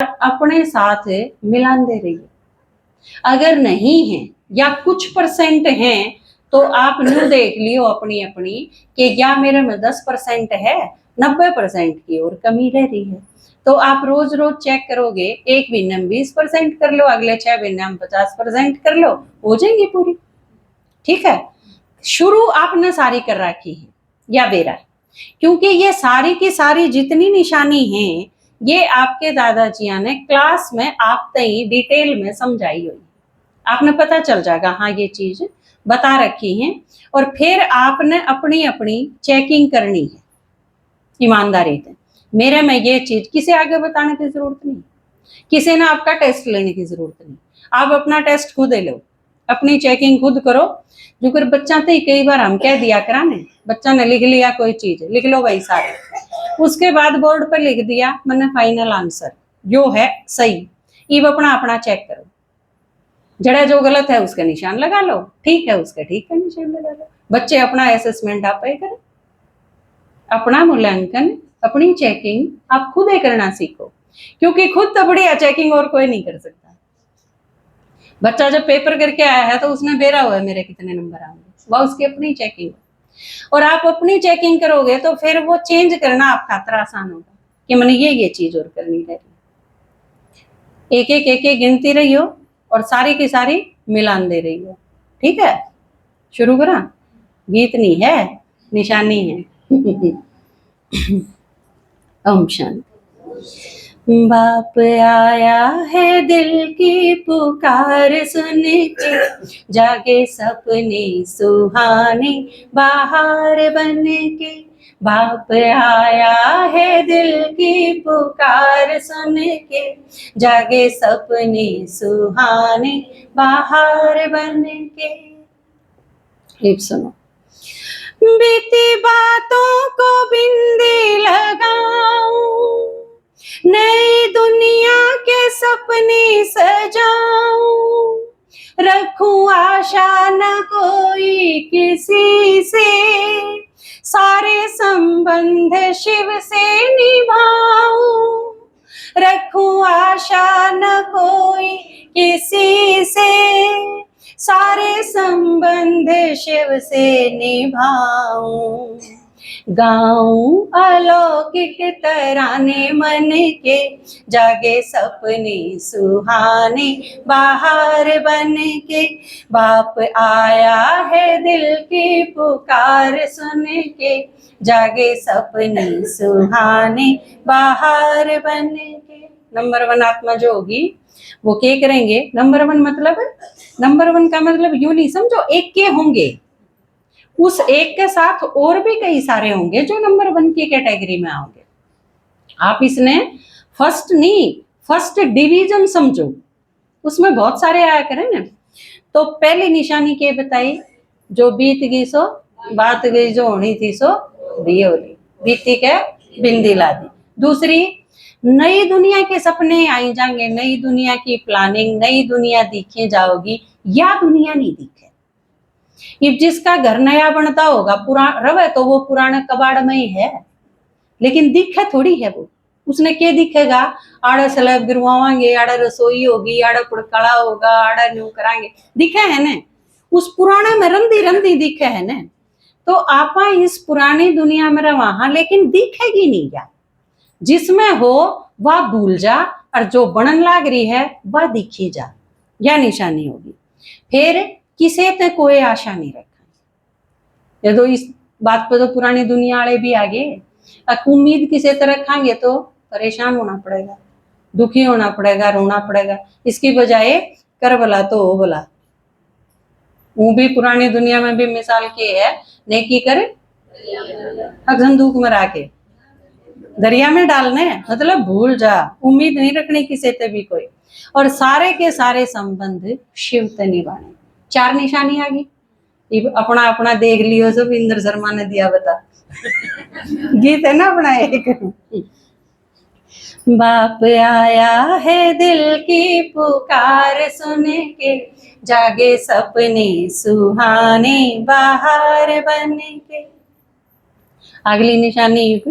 अपने साथ मिलाते रहिए। अगर नहीं है या कुछ परसेंट हैं तो आप न्यू देख लियो अपनी अपनी कि या मेरे में 10% है, 90% की और कमी रह रही है। तो आप रोज रोज चेक करोगे, एक महीने में 20% कर लो, अगले 6 महीने में 50% कर लो, हो जाएगी पूरी। ठीक है, शुरू आपने सारी कर रखी है या बेरा, क्योंकि ये सारी की सारी जितनी निशानी है ये आपके दादाजिया ने क्लास में आप तई डिटेल में समझाई हुई, आपने पता चल जाएगा हाँ ये चीज बता रखी है। और फिर आपने अपनी अपनी चेकिंग करनी है ईमानदारी से। मेरे में ये चीज किसी आगे बताने की जरूरत नहीं, किसी ने आपका टेस्ट लेने की जरूरत नहीं, आप अपना टेस्ट खुद लो, अपनी चेकिंग खुद करो। जो कर बच्चा तो कई बार हम कह दिया कराने, बच्चा ने लिख लिया कोई चीज, लिख लो भाई सारे, उसके बाद बोर्ड पर लिख दिया मैंने फाइनल आंसर जो है सही, इब अपना अपना चेक करो, जड़ा जो गलत है उसका निशान लगा लो, ठीक है उसका ठीक का निशान लगा लो। बच्चे अपना असेसमेंट आप ही करें, अपना मूल्यांकन, अपनी चेकिंग आप खुद ही करना सीखो, क्योंकि खुद तो बढ़िया चेकिंग और कोई नहीं कर सकता। बच्चा जब पेपर करके आया है तो उसने बेरा हुआ है मेरे कितने नंबर आएंगे, वह उसकी अपनी चेकिंग। और आप अपनी चेकिंग करोगे तो फिर वो चेंज करना आपका खातिर आसान होगा कि मैंने ये चीज और करनी है। एक एक गिनती रही हो और सारी की सारी मिलान दे रही हो। ठीक है, शुरू करा, गीत नहीं है निशानी है। ओम शांति। बाप आया है दिल की पुकार सुन के, जागे सपने सुहाने बाहर बन के। बाप आया है दिल की पुकार सुन के, जागे सपने सुहाने बाहर बन के। एक सुनो, बीती बातों को बिंदी लगाऊं, नई दुनिया के सपने सजाऊं, रखूं आशा न कोई किसी से, सारे संबंध शिव से निभाऊं, रखूं आशा न कोई किसी से, सारे संबंध शिव से निभाऊं, गाऊं अलौकिक तराने मन के, जागे सपने सुहाने बाहर बन के। बाप आया है दिल की पुकार सुन के, जागे सपने सुहाने बाहर बन के। नंबर 1 आत्मा जो होगी वो क्या करेंगे, नंबर 1 मतलब, नंबर 1 का मतलब यूं नहीं समझो एक के होंगे, उस एक के साथ और भी कई सारे होंगे जो नंबर 1 की कैटेगरी में आओगे। आप इसने फर्स्ट नहीं, फर्स्ट डिवीजन समझो, उसमें बहुत सारे आया करें ना। तो पहली निशानी के बताई, जो बीत गई सो बात गई, जो होनी थी सो दी होली, बीती के बिंदी ला दी। दूसरी, नई दुनिया के सपने आई जाएंगे, नई दुनिया की प्लानिंग, नई दुनिया दिखे जाओगी, या दुनिया नहीं दिखे। ये जिसका घर नया बनता होगा, रवे तो वो पुराने कबाड़ में ही है, लेकिन दिखे थोड़ी है वो, उसने क्या दिखेगा, आड़े स्लैब गिरवाएंगे, आड़े रसोई होगी, आड़े पुड़कड़ा होगा, आड़े न्यू कराएंगे, दिखे है ने, उस पुराने में रंदी रंदी दिखे है ने। तो आपा इस पुरानी दुनिया में रहा, लेकिन दिखेगी नहीं यार, जिसमें हो वह भूल जा, और जो बनन लाग रही है वह दिखी जा, यह निशानी होगी। फिर किसे ते कोई आशा नहीं रखा, ये तो इस बात पर तो पुरानी दुनिया वाले भी आगे, उम्मीद किसे तरह रखांगे तो परेशान होना पड़ेगा, दुखी होना पड़ेगा, रोना पड़ेगा। इसकी बजाय कर भला तो हो भला। वो भी पुरानी दुनिया में भी मिसाल की है, नेकी करे संदूक में राखे, दरिया में डालने, मतलब भूल जा, उम्मीद नहीं रखनी किसी से भी कोई, और सारे के सारे संबंध शिव से निभाने। 4 निशानी आ गई, अपना अपना देख लियो सब, इंद्र शर्मा ने दिया बता। गीत है ना अपना एक, बाप आया है दिल की पुकार सुन के, जागे सपने सुहाने बाहर बन के। अगली निशानी,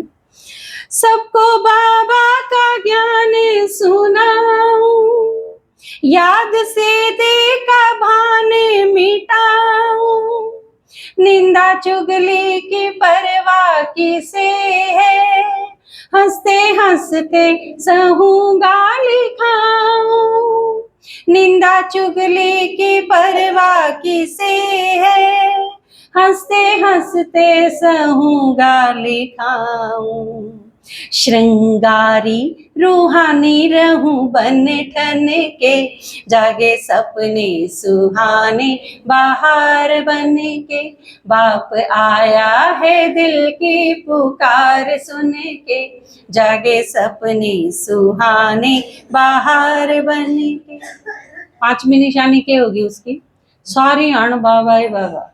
सबको बाबा का ज्ञान सुनाऊं, याद से देखा भान मिटाऊं, निंदा चुगली की परवाह किसे है, हंसते हंसते सहूं गाली खाऊं, निंदा चुगली की परवाह किसे है, हंसते हंसते सहूं गाली खाऊं, श्रृंगारी रूहानी रहूं बन ठन के, जागे सपने सुहाने बाहर बन के, बाप आया है दिल की पुकार सुन के, जागे सपने सुहाने बाहर बन के। पांचवी निशानी क्या होगी उसकी? सारी अण बाबा है बाबा,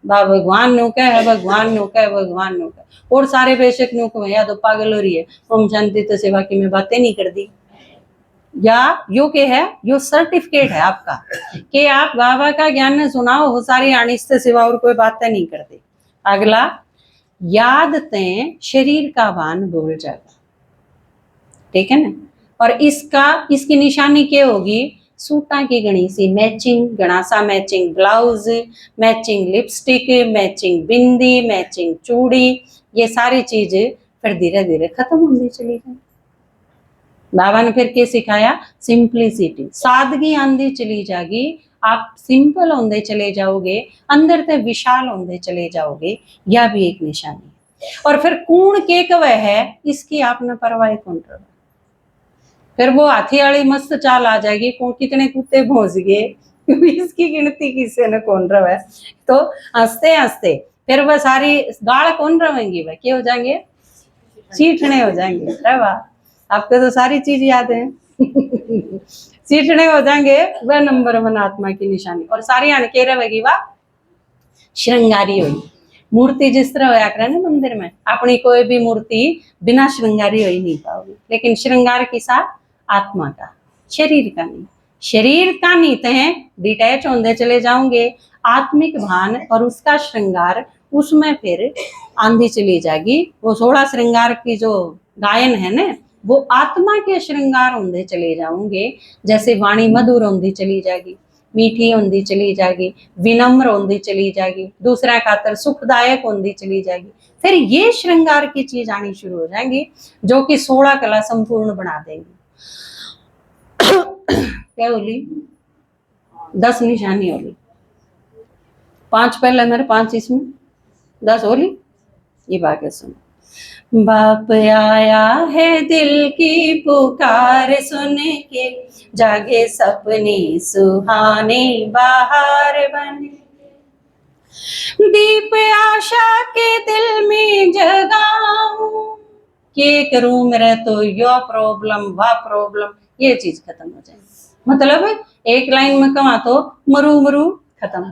बा भगवान नु कह भगवान नु कह भगवान नु कह, और सारे बेशक नु कह या तो पागल हो रही है, ओम शांति तो सेवा की मैं बातें नहीं कर दी, या यो के है, यो सर्टिफिकेट है आपका कि आप बाबा का ज्ञान सुनाओ, वो सारी अनिष्ट सिवा और कोई बातें नहीं करते। अगला, याद ते शरीर का भान भूल जाएगा, ठीक है ना। और इसकी निशानी क्या होगी? सूटा की घनी सी मैचिंग, घना सा matching blouse, matching lipstick, matching bindi, matching चूड़ी, ये सारी चीज फिर धीरे धीरे खत्म होती चली जाए। बाबा ने फिर क्या सिखाया? सिंप्लिसिटी, सादगी आंदी चली जाएगी, आप सिंपल होंदे चले जाओगे, अंदर से विशाल होंदे चले जाओगे, यह भी एक निशानी है। और फिर कूण के कवे है, इसकी आपने परवाह कौन कर, फिर वो हाथी वाली मस्त चाल आ जाएगी, कितने कुत्ते पहुंच गए इसकी गिनती किसी ने कौन रहा है, तो हंसते हंसते फिर वह सारी गाल कौन रवेंगी, वह क्या हो जाएंगे? चीठने हो जाएंगे। अरे वाह, आपको तो सारी चीज याद है चीठने हो जाएंगे, वह नंबर 1 आत्मा की निशानी। और सारी अणके रहेगी वाह श्रृंगारी हुई मूर्ति, जिस तरह होया करे ना मंदिर में, अपनी कोई भी मूर्ति बिना श्रृंगारी हो ही नहीं पाओगी, लेकिन श्रृंगार के साथ आत्मा का, शरीर का नहीं, शरीर का नहीं तो डिटैच होते चले जाओगे, आत्मिक भान और उसका श्रृंगार, उसमें फिर आंधी चली जाएगी। वो 16 श्रृंगार की जो गायन है ना, वो आत्मा के श्रृंगार होंगे चले जाओगे, जैसे वाणी मधुर होंगी चली जाएगी, मीठी होंदी चली जाएगी, विनम्र होंदी चली जाएगी, दूसरा खातर सुखदायक होंदी चली जाएगी, फिर ये श्रृंगार की चीज आनी शुरू हो जाएंगी, जो कि 16 कला संपूर्ण बना देंगी। क्या होली? 10 निशानी होली, 5 पहले मेरे 5 इसमें 10 होली। ये बात सुनो, बाप आया है दिल की पुकार सुन के, जागे सपने सुहाने बाहर बने, दीप आशा के दिल में जगाऊं, ये करूं मेरा तो यो प्रॉब्लम वह प्रॉब्लम, ये चीज खत्म हो जाएगी। मतलब एक लाइन में कहा तो मरु मरु खत्म,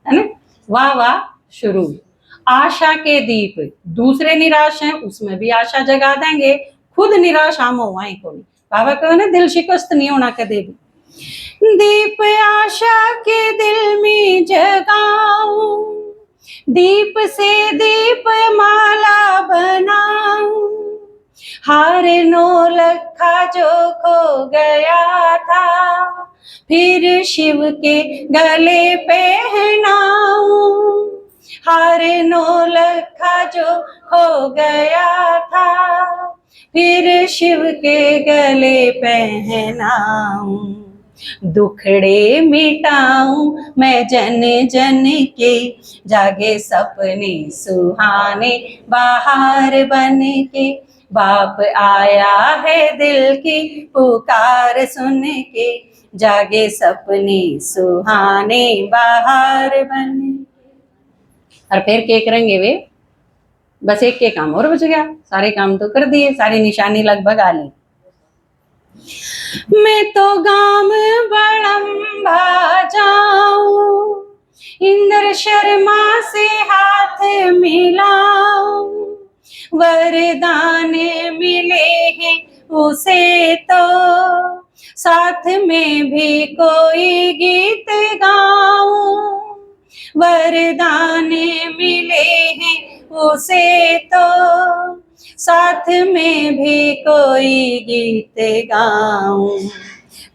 है ना, वाह वाह शुरू। आशा के दीप, दूसरे निराश हैं उसमें भी आशा जगा देंगे, खुद निराश हम हुआ को भी, बाबा कहो ना दिल शिकस्त नहीं होना कदे भी, दीप आशा के दिल में जगाऊं, दीप से दीप माला बनाऊं, हार नो लखा जो खो गया था, फिर शिव के गले पहनाऊं, हार नो लखा जो खो गया था, फिर शिव के गले पहनाऊं, दुखड़े मिटाऊं मैं जन जन के, जागे सपने सुहाने बाहर बन के, बाप आया है दिल की पुकार सुन के, जागे सपने सुहाने बाहर बन। और फिर क्या करेंगे वे? बस एक के काम और बच गया, सारे काम तो कर दिए, सारी निशानी लगभग आ ली। मैं तो गाम बड़म्बा जाऊं, इंद्र शर्मा से हाथ मिलाऊं, वरदान मिले हैं उसे तो, साथ में भी कोई गीत गाऊं, वरदान मिले हैं उसे तो, साथ में भी कोई गीत गाऊं।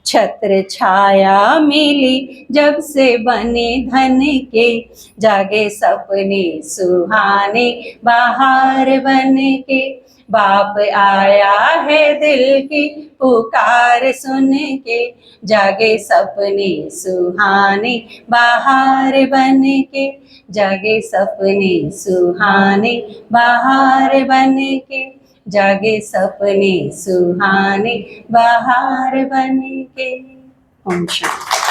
छत्र छाया मिली जब से बने धन के, जागे सपने सुहाने बाहर बन के। बाप आया है दिल की पुकार सुन के, जागे सपने सुहाने बाहर बन के। जागे सपने सुहाने बाहर बन के। जागे सपने सुहाने बाहर बन के। ओम शांति।